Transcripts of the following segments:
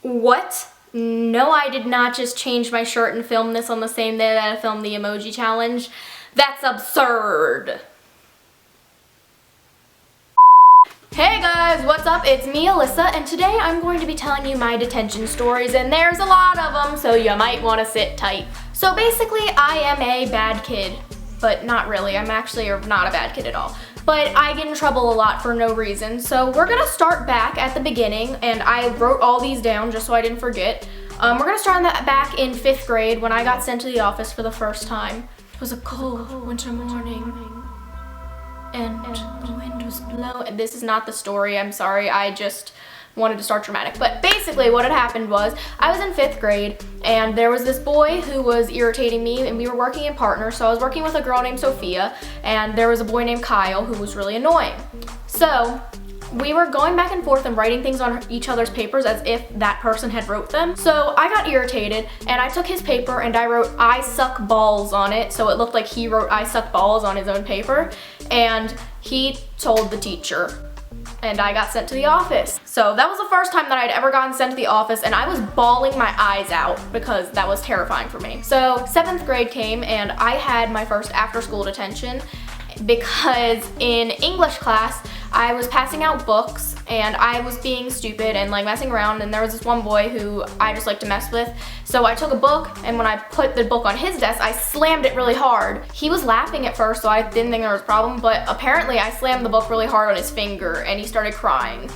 What? No, I did not just change my shirt and film this on the same day that I filmed the emoji challenge. That's absurd. Hey guys, what's up? It's me, Alyssa, and today I'm going to be telling you my detention stories, and there's a lot of them, so you might want to sit tight. So basically, I am a bad kid, but not really. I'm actually not a bad kid at all. But I get in trouble a lot for no reason. So we're gonna start back at the beginning, and I wrote all these down just so I didn't forget. We're gonna start back in 5th grade when I got sent to the office for the first time. It was a cold winter morning, and the wind was blowing. This is not the story, I'm sorry, I just wanted to start dramatic. But basically what had happened was, I was in 5th grade, and there was this boy who was irritating me, and we were working in partners. So I was working with a girl named Sophia, and there was a boy named Kyle who was really annoying. So we were going back and forth and writing things on each other's papers as if that person had wrote them. So I got irritated, and I took his paper and I wrote "I suck balls" on it, so it looked like he wrote "I suck balls" on his own paper, and he told the teacher, and I got sent to the office. So that was the first time that I'd ever gotten sent to the office, and I was bawling my eyes out because that was terrifying for me. So 7th grade came, and I had my first after-school detention because in English class, I was passing out books and I was being stupid and like messing around, and there was this one boy who I just like to mess with. So I took a book, and when I put the book on his desk, I slammed it really hard. He was laughing at first, so I didn't think there was a problem, but apparently I slammed the book really hard on his finger and he started crying.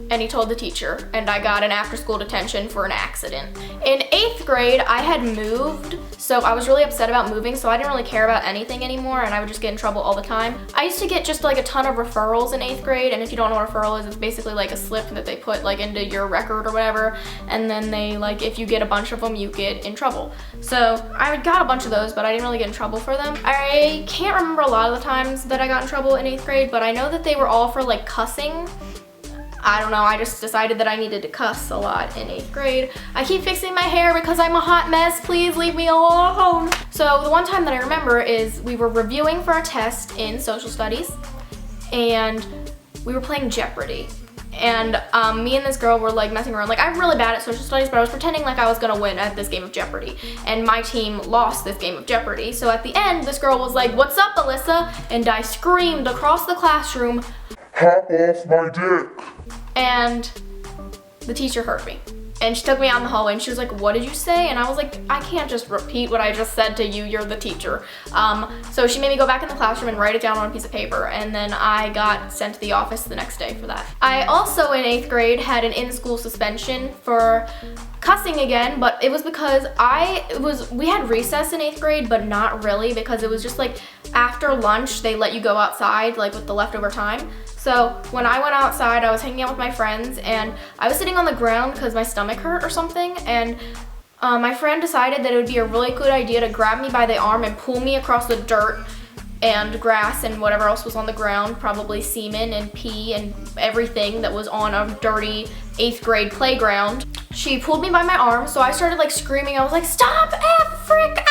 And he told the teacher, and I got an after-school detention for an accident. In 8th grade, I had moved, so I was really upset about moving, so I didn't really care about anything anymore, and I would just get in trouble all the time. I used to get just like a ton of referrals in 8th grade, and if you don't know what a referral is, it's basically like a slip that they put like into your record or whatever, and then they like, if you get a bunch of them, you get in trouble. So I got a bunch of those, but I didn't really get in trouble for them. I can't remember a lot of the times that I got in trouble in 8th grade, but I know that they were all for like cussing. I don't know, I just decided that I needed to cuss a lot in 8th grade. I keep fixing my hair because I'm a hot mess. Please leave me alone. So the one time that I remember is we were reviewing for a test in social studies, and we were playing Jeopardy. And me and this girl were like messing around. Like, I'm really bad at social studies, but I was pretending like I was gonna win at this game of Jeopardy. And my team lost this game of Jeopardy. So at the end, this girl was like, "What's up, Alyssa?" And I screamed across the classroom, "Hop off my dick." And the teacher heard me. And she took me out in the hallway and she was like, "What did you say?" And I was like, "I can't just repeat what I just said to you, you're the teacher." So she made me go back in the classroom and write it down on a piece of paper, and then I got sent to the office the next day for that. I also in 8th grade had an in-school suspension for cussing again, but it was because we had recess in 8th grade, but not really, because it was just like after lunch they let you go outside like with the leftover time. So when I went outside, I was hanging out with my friends, and I was sitting on the ground because my stomach hurt or something, and my friend decided that it would be a really good idea to grab me by the arm and pull me across the dirt and grass and whatever else was on the ground, probably semen and pee and everything that was on a dirty 8th grade playground. She pulled me by my arm, so I started like screaming. I was like, "Stop, frick,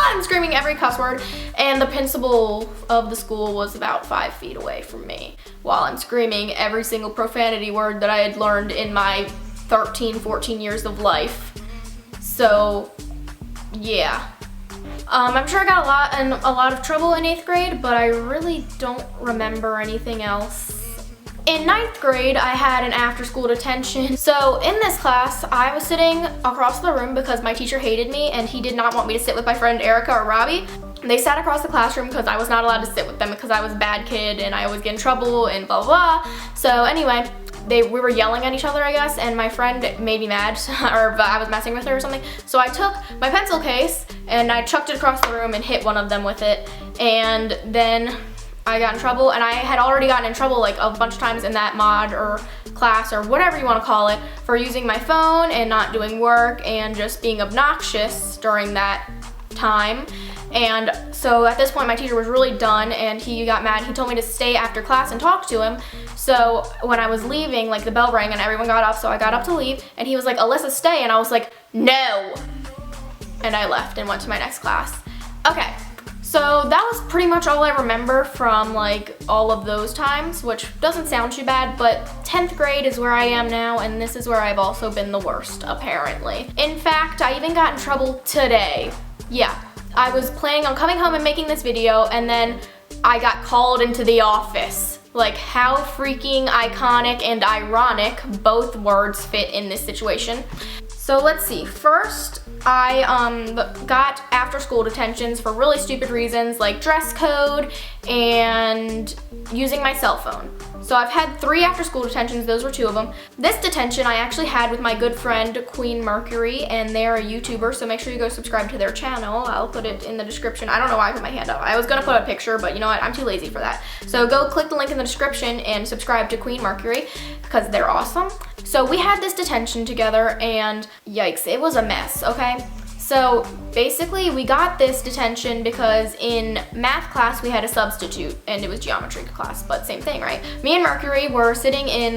I'm screaming every cuss word, and the principal of the school was about 5 feet away from me while I'm screaming every single profanity word that I had learned in my 13, 14 years of life. So, yeah. I'm sure I got a lot of trouble in 8th grade, but I really don't remember anything else. In 9th grade, I had an after-school detention. So in this class, I was sitting across the room because my teacher hated me and he did not want me to sit with my friend Erica or Robbie. They sat across the classroom because I was not allowed to sit with them because I was a bad kid and I always get in trouble and blah, blah, blah. So anyway, we were yelling at each other, I guess, and my friend made me mad, or I was messing with her or something. So I took my pencil case and I chucked it across the room and hit one of them with it. And then I got in trouble, and I had already gotten in trouble like a bunch of times in that mod or class or whatever you want to call it for using my phone and not doing work and just being obnoxious during that time. And so at this point my teacher was really done, and he got mad. He told me to stay after class and talk to him. So when I was leaving, like the bell rang and everyone got up, so I got up to leave, and he was like, "Alyssa, stay," and I was like, "No." And I left and went to my next class. Okay, So that was pretty much all I remember from like all of those times, which doesn't sound too bad, but 10th grade is where I am now, and this is where I've also been the worst, apparently. In fact, I even got in trouble today. Yeah, I was planning on coming home and making this video, and then I got called into the office. Like, how freaking iconic and ironic both words fit in this situation. So let's see, first I got after school detentions for really stupid reasons like dress code and using my cell phone. So I've had 3 after school detentions, those were 2 of them. This detention I actually had with my good friend Queen Mercury, and they're a YouTuber, so make sure you go subscribe to their channel. I'll put it in the description. I don't know why I put my hand up. I was gonna put a picture, but you know what, I'm too lazy for that. So go click the link in the description and subscribe to Queen Mercury because they're awesome. So we had this detention together and yikes, it was a mess, okay? So basically we got this detention because in math class we had a substitute and it was geometry class, but same thing, right? Me and Mercury were sitting in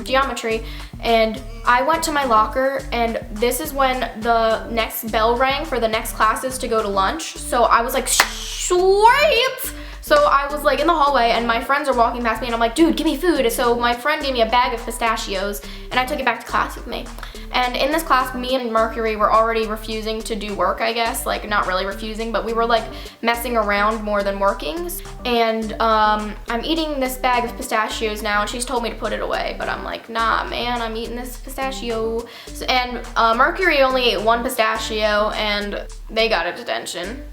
geometry and I went to my locker, and this is when the next bell rang for the next classes to go to lunch. So I was like, sweet! So I was like in the hallway and my friends are walking past me and I'm like, dude, give me food. So my friend gave me a bag of pistachios and I took it back to class with me. And in this class, me and Mercury were already refusing to do work, I guess. Like, not really refusing, but we were like messing around more than working. And I'm eating this bag of pistachios now and she's told me to put it away. But I'm like, nah, man, I'm eating this pistachio. So, and Mercury only ate 1 pistachio and they got a detention.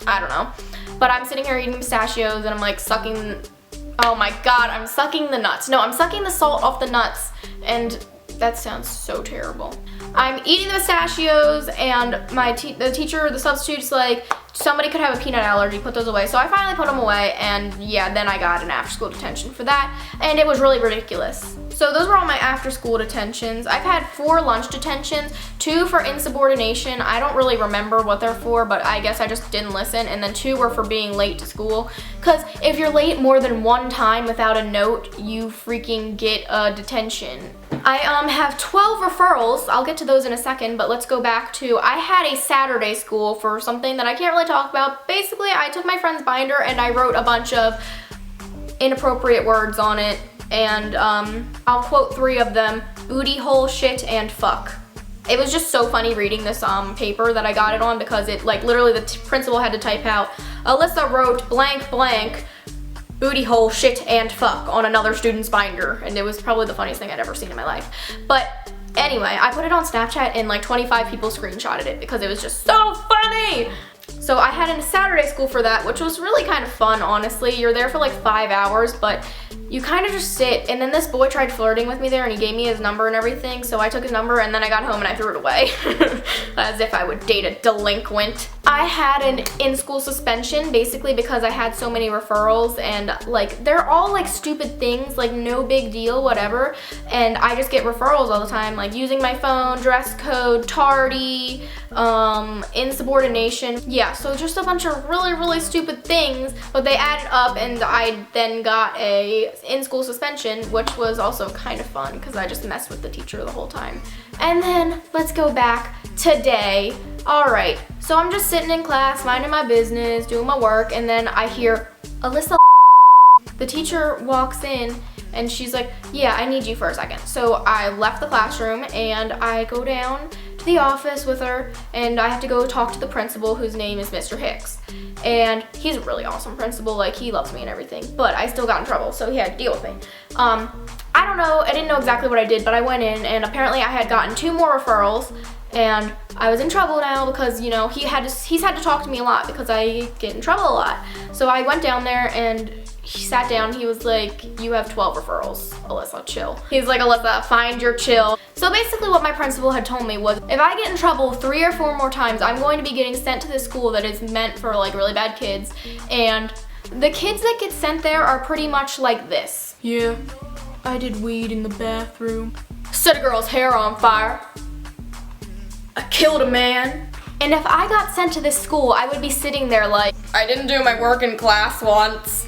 I don't know. But I'm sitting here eating pistachios and I'm like sucking, oh my god, I'm sucking the nuts. No, I'm sucking the salt off the nuts, and that sounds so terrible. I'm eating the pistachios and the teacher, the substitute's like, somebody could have a peanut allergy, put those away. So I finally put them away, and yeah, then I got an after school detention for that, and it was really ridiculous. So those were all my after school detentions. I've had 4 lunch detentions, 2 for insubordination. I don't really remember what they're for, but I guess I just didn't listen. And then 2 were for being late to school. Cause if you're late more than 1 time without a note, you freaking get a detention. I have 12 referrals. I'll get to those in a second, but let's go back to, I had a Saturday school for something that I can't really talk about. Basically, I took my friend's binder and I wrote a bunch of inappropriate words on it. And I'll quote 3 of them: booty hole, shit, and fuck. It was just so funny reading this paper that I got it on, because it like literally the principal had to type out, Alyssa wrote blank blank booty hole, shit, and fuck on another student's binder, and it was probably the funniest thing I'd ever seen in my life. But anyway, I put it on Snapchat and like 25 people screenshotted it because it was just so funny. So I had a Saturday school for that, which was really kind of fun, honestly. You're there for like 5 hours, but you kind of just sit, and then this boy tried flirting with me there and he gave me his number and everything, so I took his number and then I got home and I threw it away. As if I would date a delinquent. I had an in-school suspension basically because I had so many referrals, and like they're all like stupid things, like no big deal, whatever, and I just get referrals all the time, like using my phone, dress code, tardy, insubordination. Yeah, so just a bunch of really stupid things, but they added up and I then got a in-school suspension, which was also kind of fun because I just messed with the teacher the whole time. And then let's go back today. Alright, so I'm just sitting in class, minding my business, doing my work, and then I hear Alyssa. The teacher walks in and she's like, yeah, I need you for a second. So I left the classroom and I go down to the office with her, and I have to go talk to the principal, whose name is Mr. Hicks. And he's a really awesome principal, like he loves me and everything, but I still got in trouble, so he had to deal with me. I don't know, I didn't know exactly what I did, but I went in and apparently I had gotten 2 more referrals, and I was in trouble now because, you know, he's had to talk to me a lot because I get in trouble a lot. So I went down there and he sat down, he was like, you have 12 referrals, Alyssa, chill. He's like, Alyssa, find your chill. So basically what my principal had told me was, if I get in trouble 3 or 4 more times, I'm going to be getting sent to this school that is meant for like really bad kids, and the kids that get sent there are pretty much like this. Yeah, I did weed in the bathroom. Set a girl's hair on fire. I killed a man. And if I got sent to this school, I would be sitting there like, I didn't do my work in class once.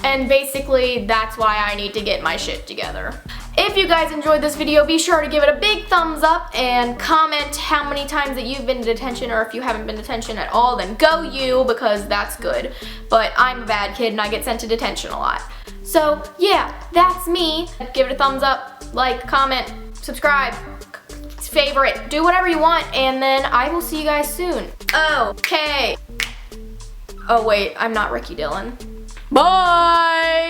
And basically, that's why I need to get my shit together. If you guys enjoyed this video, be sure to give it a big thumbs up and comment how many times that you've been to detention, or if you haven't been to detention at all, then go you, because that's good. But I'm a bad kid and I get sent to detention a lot. So yeah, that's me. Give it a thumbs up, like, comment, subscribe, favorite, do whatever you want, and then I will see you guys soon. Okay. Oh wait, I'm not Ricky Dillon. Bye!